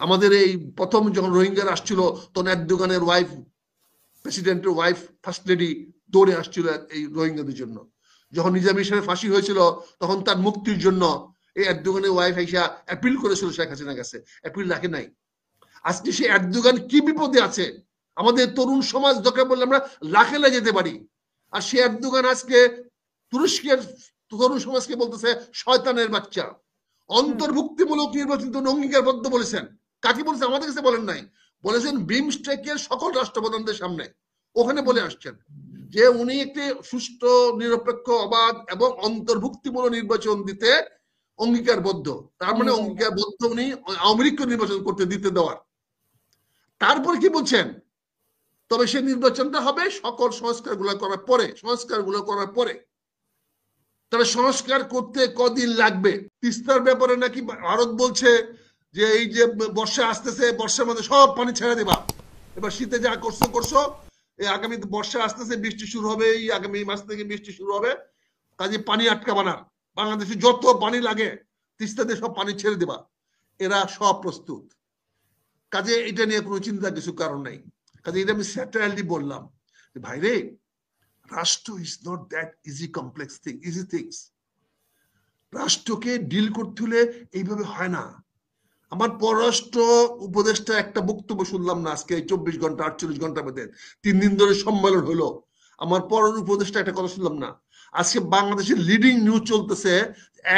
আমাদের এই প্রথম যখন রোহিঙ্গারা আসছিল তখন এরদোগানের ওয়াইফ, প্রেসিডেন্টের ওয়াইফ, ফার্স্ট লেডি দৌড়ে আসছিল এই রোহিঙ্গাদের জন্য। যখন নিজাম ইসলামের ফাঁসি হয়েছিল তখন তার মুক্তির জন্য এই এরদোগানের ওয়াইফ আইসা অ্যাপিল করেছিল শেখ হাসিনার কাছে, অ্যাপিল রাখে নাই। আজকে সে এরদোগান কি বিপদে আছে, আমাদের তরুণ সমাজ দরকার বললে আমরা লাখেলা যেতে পারি। আর সে এরদোগান আজকে তুরস্কের তরুণ সমাজকে বলতেছে শয়তানের বাচ্চা। অন্তর্ভুক্তিমূলক নির্বাচিত অঙ্গীকারবদ্ধ বলেছেন। কাকে বলেছেন? আমাদের কাছে বলেন নাই, বলেছেন বিমস্টেকের সকল রাষ্ট্রপ্রধানদের সামনে। ওখানে বলে আসছেন যে উনি একটি সুষ্ঠু, নিরপেক্ষ, অবাধ এবং অন্তর্ভুক্তিমূলক নির্বাচন দিতে অঙ্গীকারবদ্ধ। তার মানে অঙ্গীকারবদ্ধ উনি আওয়ামী লীগকে নির্বাচন করতে দিতে দেওয়ার। তারপর কি বলছেন? তবে সে নির্বাচনটা হবে সকল সংস্কারগুলো করার পরে, সংস্কারগুলো করার পরে। তবে সংস্কার করতে কদিন লাগবে? তিস্তার ব্যাপারে নাকি ভারত বলছে যে এই যে বর্ষা আসতেছে, বর্ষার মধ্যে সব পানি ছেড়ে দেবা, এবার শীতে যা করছো করছো, এই আগামী বর্ষা আসতেছে, বৃষ্টি শুরু হবে, এই আগামী মাস থেকে বৃষ্টি শুরু হবে, কাজে পানি আটকাবা না, বাংলাদেশে যত পানি লাগে তিস্তাতে সব পানি ছেড়ে দেবা। এরা সব প্রস্তুত। কাজে এটা নিয়ে কোনো চিন্তা কিছু কারণ নাই। কাজে এটা আমি স্যাটেলাইটলি বললাম যে ভাইরে, রাষ্ট্র is not that easy complex thing, easy things. রাষ্ট্রকে ডিল করতে হলে এইভাবে হয় না। আমার পররাষ্ট্র উপদেষ্টা একটা বক্তব্য শুনলাম না আজকে 24 ঘন্টা 48 ঘন্টার মধ্যে, 3 দিন ধরে সম্মেলন হলো, আমার পররাষ্ট্র উপদেষ্টা একটা কথা শুনলাম না। আজকে বাংলাদেশের লিডিং নিউজ চলতেছে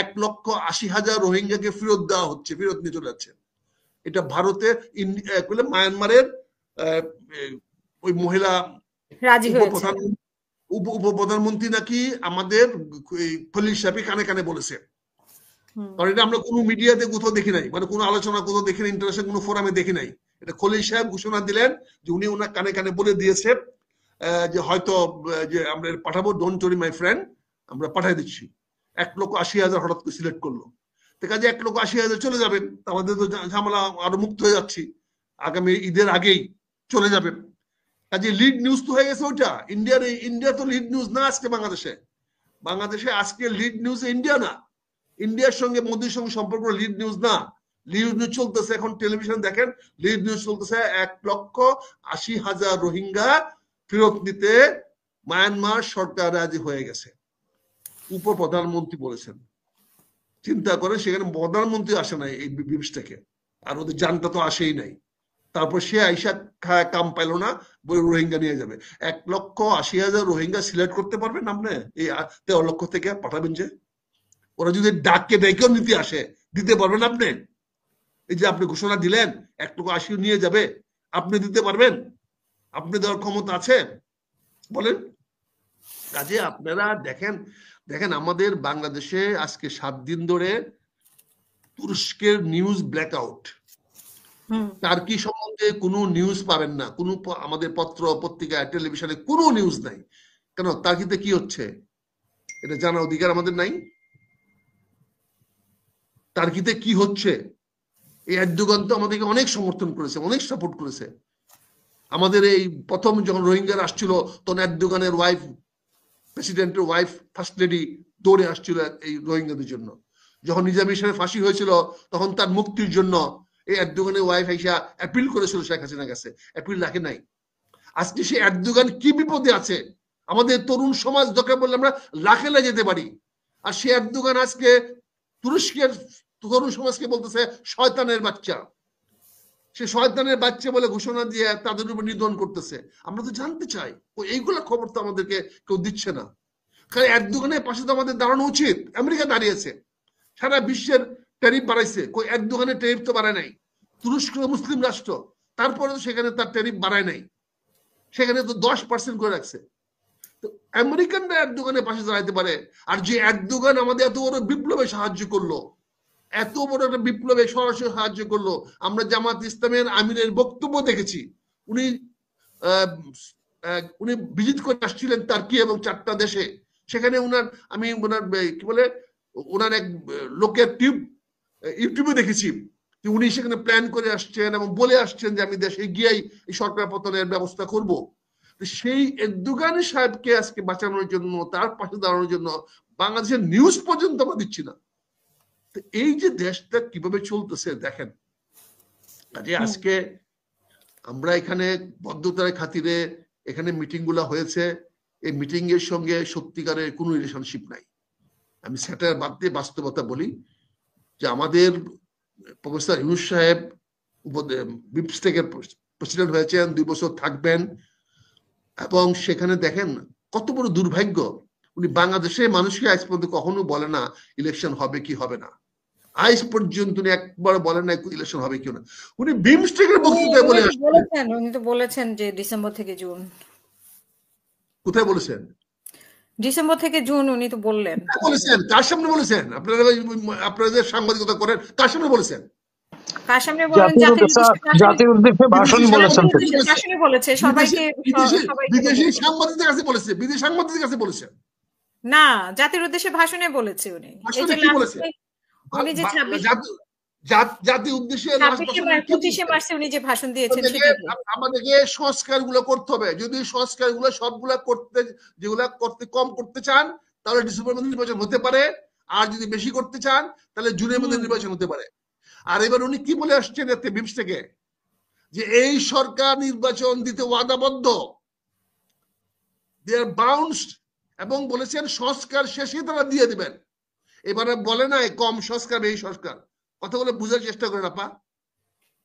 1,80,000 রোহিঙ্গাকে ফেরত দেওয়া হচ্ছে, ফেরত নিয়ে চলে যাচ্ছে। এটা ভারতের মায়ানমারের ওই মহিলা উপপ্রধানমন্ত্রী নাকি আমাদের খলিল সাহেব কানে কানে বলেছে। কারণ এটা আমরা কোনো মিডিয়াতে কোথাও দেখি নাই, মানে কোনো আলোচনা কোথাও দেখি নাই, ইন্টারন্যাশনাল কোনো ফোরামে দেখি নাই। এটা খলিল সাহেব ঘোষণা দিলেন যে উনি ওনার কানে কানে বলে দিয়েছে যে হয়তো যে আমরা পাঠাবো, ডোন্ট ওয়ারি মাই ফ্রেন্ড, আমরা পাঠাই দিচ্ছি। 1,80,000 হঠাৎ করে সিলেক্ট করলো। কাজে 1,80,000 চলে যাবেন, আমাদের তো ঝামেলা আরো মুক্ত হয়ে যাচ্ছি, আগামী ঈদের আগেই চলে যাবেন। কাজে লিড নিউজ তো হয়ে গেছে ওইটা। ইন্ডিয়া তো লিড নিউজ না আজকে বাংলাদেশে আজকে লিড নিউজ ইন্ডিয়া না, ইন্ডিয়ার সঙ্গে মোদির সঙ্গে সম্পর্ক লিড নিউজ না। লিড নিউজ চলতেছে এখন টেলিভিশন দেখেন, লিড নিউজ চলতেছে 1,80,000 রোহিঙ্গা ফেরত নিতে মায়ানমার সরকার রাজি হয়ে গেছে, উপপ্রধানমন্ত্রী বলেছেন। চিন্তা করে, সেখানে প্রধানমন্ত্রী আসে নাই এই বিমস্টেকে, আর ওদের জানটা তো আসেই নাই। তারপর সে আইসা কাম পাইল না, রোহিঙ্গা নিয়ে যাবে। 1,80,000 রোহিঙ্গা সিলেক্ট করতে পারবেন আপনি? এই 13 লক্ষ থেকে পাঠাবেন যে, ওরা যদি ডাককে ডেকেও নিতে আসে, দিতে পারবেন আপনি? এই যে আপনি ঘোষণা দিলেন 1,80,000 নিয়ে যাবে, আপনি দিতে পারবেন? আপনি দেওয়ার ক্ষমতা আছে? বলেন। কাজে আপনারা দেখেন আমাদের বাংলাদেশে আজকে 7 দিন ধরে তুরস্কের নিউজ ব্ল্যাকআউট। টার্কি সম্বন্ধে কোনো নিউজ পাবেন না, কোনো আমাদের পত্র পত্রিকা টেলিভিশনে কোনো নিউজ নাই। কেন? টার্কিতে কি হচ্ছে এটা জানার অধিকার আমাদের নাই? টার্কিতে কি হচ্ছে? এই এরদোগান তো আমাদেরকে অনেক সমর্থন করেছে, অনেক সাপোর্ট করেছে। আমাদের এই প্রথম যখন রোহিঙ্গারা আসছিল তখন এরদোগানের ওয়াইফ, প্রেসিডেন্টের ওয়াইফ, ফার্স্ট লেডি দৌড়ে আসছিল এই রোহিঙ্গাদের জন্য। যখন নিজাম ইসলামের ফাঁসি হয়েছিল তখন তার মুক্তির জন্য এই এরদোগানের ওয়াইফ আইসা অ্যাপিল করেছিল শেখ হাসিনার কাছে, অ্যাপিল রাখে নাই। আজকে সে এরদোগান কি বিপদে আছে, আমাদের তরুণ সমাজ দরকার বললে আমরা লাখেলা যেতে পারি। আর সে এরদোগান আজকে তুরস্কের তরুণ সমাজকে বলতেছে শয়তানের বাচ্চা। সে শয়তানের বাচ্চা বলে ঘোষণা দিয়ে তাদের উপর নিধন করতেছে। আমরা তো জানতে চাই, এইগুলা খবর তো আমাদেরকে কেউ দিচ্ছে না। কারণ এরদোগানের পাশে তো আমাদের দাঁড়ানো উচিত। আমেরিকা দাঁড়িয়েছে, সারা বিশ্বের ট্যারিফ বাড়াইছে, এরদোগানের ট্যারিফ তো বাড়ায় নাই। তুরস্ক মুসলিম রাষ্ট্র, তারপরে তো সেখানে তার ট্যারিফ বাড়ায় নাই, সেখানে তো 10% করে রাখছে। তো আমেরিকানরা এরদোগানের পাশে দাঁড়াইতে পারে। আর যে এরদোগান আমাদের এত বড় বিপ্লবে সাহায্য করলো, এত বড় একটা বিপ্লবে সরাসরি সাহায্য করলো। আমরা জামাত ইসলামের আমিরের বক্তব্য দেখেছি, উনি উনি ভিজিট করে আসছিলেন টার্কি এবং 4টা দেশে। সেখানে আমি ওনার কি বলে ওনার এক লোকের ইউটিউবে দেখেছি যে উনি সেখানে প্ল্যান করে আসছেন এবং বলে আসছেন যে আমি দেশে গিয়েই এই সরকার পতনের ব্যবস্থা করব। সেই এরদোগান সাহেবকে আজকে বাঁচানোর জন্য, তার পাশে দাঁড়ানোর জন্য বাংলাদেশের নিউজ পর্যন্ত আমরা দিচ্ছি না। এই যে দেশটা কিভাবে চলতেছে দেখেন, কাজে আজকে আমরা এখানে বদ্ধতার খাতিরে এখানে মিটিং গুলা হয়েছে, এই মিটিং এর সঙ্গে সত্যিকারের কোনো রিলেশনশিপ নাই। আমি সেটার বাদ দিয়ে বাস্তবতা বলি যে আমাদের প্রফেসর ইউনূস সাহেব বিমস্টেকের প্রেসিডেন্ট হয়েছেন, 2 বছর থাকবেন, এবং সেখানে দেখেন কত বড় দুর্ভাগ্য, উনি বাংলাদেশের মানুষকে আজ পর্যন্ত কখনো বলে না ইলেকশন হবে কি হবে না। আজ পর্যন্ত উনি একবার বলেন না ইলেকশন হবে কি না। উনি বিমস্টেকের বক্তৃতায় বলে বলেছেন, উনি তো বলেছেন যে ডিসেম্বর থেকে জুন। কোথায় বলেছেন? ডিসেম্বর থেকে জুন উনি তো বললেন। বলেছেন কার সামনে বলেছেন? আপনাদের সাংবাদিকতা করেন, কার সামনে বলেছেন? কার সামনে বলেন? জাতির উদ্দেশ্যে ভাষণ বলেছেন। ভাষণে বলেছে সবাইকে, বিদেশি সাংবাদিকদের কাছে বলেছে, বিদেশি সাংবাদিকদের কাছে বলেছেন না, জাতির উদ্দেশ্যে ভাষণে বলেছে উনি। উনি যে জাতির উদ্দেশ্যে 25শে মার্চে উনি যে ভাষণ দিয়েছেন আমাদেরকে সংস্কার গুলো করতে হবে। যদি সংস্কার গুলো সবগুলা করতে, যেগুলা করতে কম করতে চান তাহলে ডিসেম্বর মধ্যে নির্বাচন হতে পারে, আর যদি বেশি করতে চান তাহলে জুনের মধ্যে নির্বাচন হতে পারে। আর এবার উনি কি বলে আসছেন এতে বিমস্টেকে, যে এই সরকার নির্বাচন দিতে ওয়াদাবদ্ধ, দে আর বাউন্সড, এবং বলেছেন সংস্কার শেষে তারা দিয়ে দিবেন। এবারে বলে না কম সংস্কার এই সংস্কার, কথাগুলো বোঝার চেষ্টা করেন আপা।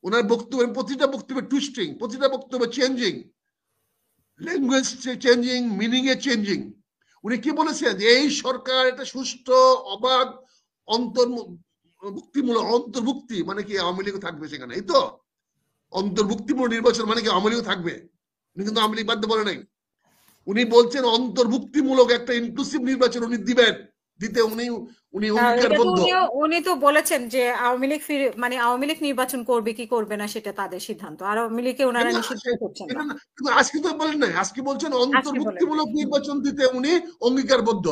ওনার বক্তব্য প্রতিটা বক্তব্যে টুইস্টিং, প্রতিটা বক্তব্য চেঞ্জিং, ল্যাঙ্গুয়েজ চেঞ্জিং, মিনিং এ চেঞ্জিং। উনি কি বলেছেন যে এই সরকার একটা সুষ্ঠু অবাধ অন্তর্ভুক্তি মানে কি আওয়ামী লীগ থাকবে সেখানে, এই তো অন্তর্ভুক্তিমূলক নির্বাচন মানে কি আওয়ামী লীগ থাকবে। উনি কিন্তু আওয়ামী লীগ বাদ বলে নাই, উনি বলছেন অন্তর্ভুক্তিমূলক একটা ইনক্লুসিভ নির্বাচন উনি দিবেন, দিতে উনি অঙ্গীকারবদ্ধ। উনি তো বলেছেন যে আওয়ামী লীগ মানে আওয়ামী লীগ নির্বাচন করবে কি করবে না সেটা তাদের সিদ্ধান্ত, আর আওয়ামী লীগকে ওনারা নিষিদ্ধ করছেন না। কিন্তু আজকে তো বলেন নাই, আজকে বলছেন অন্তর্ভুক্তিমূলক নির্বাচন দিতে উনি অঙ্গীকারবদ্ধ।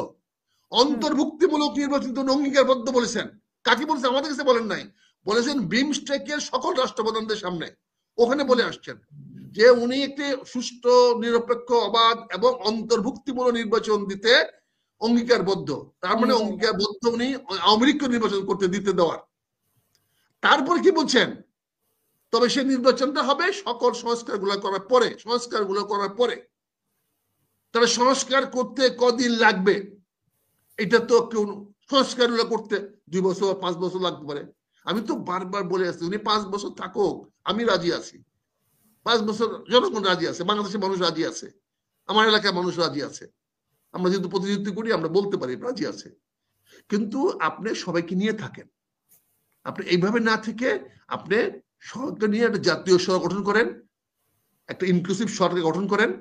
অন্তর্ভুক্তিমূলক নির্বাচন উনি অঙ্গীকারবদ্ধ বলেছেন। কাকে বলেছেন? আমাদের কাছে বলেন নাই, বলেছেন বিমস্টেকের সকল রাষ্ট্রপ্রধানদের সামনে, ওখানে বলে আসছেন যে উনি একটি সুষ্ঠু, নিরপেক্ষ, অবাধ এবং অন্তর্ভুক্তিমূলক নির্বাচন দিতে অঙ্গীকারবদ্ধ। তার মানে অঙ্গীকারবদ্ধ উনি আওয়ামী লীগকে নির্বাচন করতে দিতে দেওয়ার। তারপর কি বলছেন? তবে সে নির্বাচনটা হবে সকল সংস্কারগুলো করার পরে, সংস্কারগুলো করার পরে। তবে সংস্কার করতে কদিন লাগবে এটা তো কেউ, সংস্কারগুলো করতে 2 বছর 5 বছর লাগতে পারে। আমি তো বারবার বলে আসছি উনি 5 বছর থাকুক, আমি রাজি আছি। 5 বছর জনগণ রাজি আছে, বাংলাদেশের মানুষ রাজি আছে, আমার এলাকার মানুষ রাজি আছে। আমরা যেহেতু প্রতিনিধিত্ব করি আমরা বলতে পারি রাজি আছে। কিন্তু আপনি সবাইকে নিয়ে থাকেন, আপনি এইভাবে না থেকে আপনি সরকার নিয়ে একটা জাতীয় সরকার গঠন করেন, একটা ইনক্লুসিভ সরকার গঠন করেন,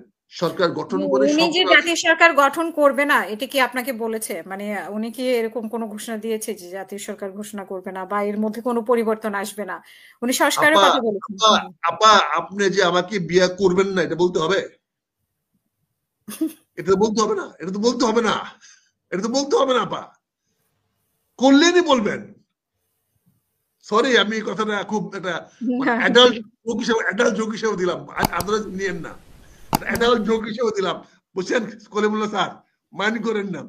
সরকার গঠন করে উনি যে জাতীয় সরকার গঠন করবে না এটা কি আপনাকে বলেছে? মানে উনি কি এরকম কোনো ঘোষণা দিয়েছে যে জাতীয় সরকার ঘোষণা করবে না বা এর মধ্যে কোনো পরিবর্তন আসবে না? উনি সংস্কারের কথা বলেছেন। আপা আপনি যে আমাকে বিয়ে করবেন না এটা বলতে হবে? এটা বলতে হবে না, এটা তো বলতে হবে না, এটা তো বলতে হবে না আপা, করলেনই বলবেন। সরি আমি এই কথাটা খুব একটা অ্যাডাল্ট জোক হিসেবে দিলাম, আদালত নিয়েন না, অ্যাডাল্ট জোক হিসেবে দিলাম, বুঝছেন কলিমুল্লাহ স্যার, মাইন্ড করেন না।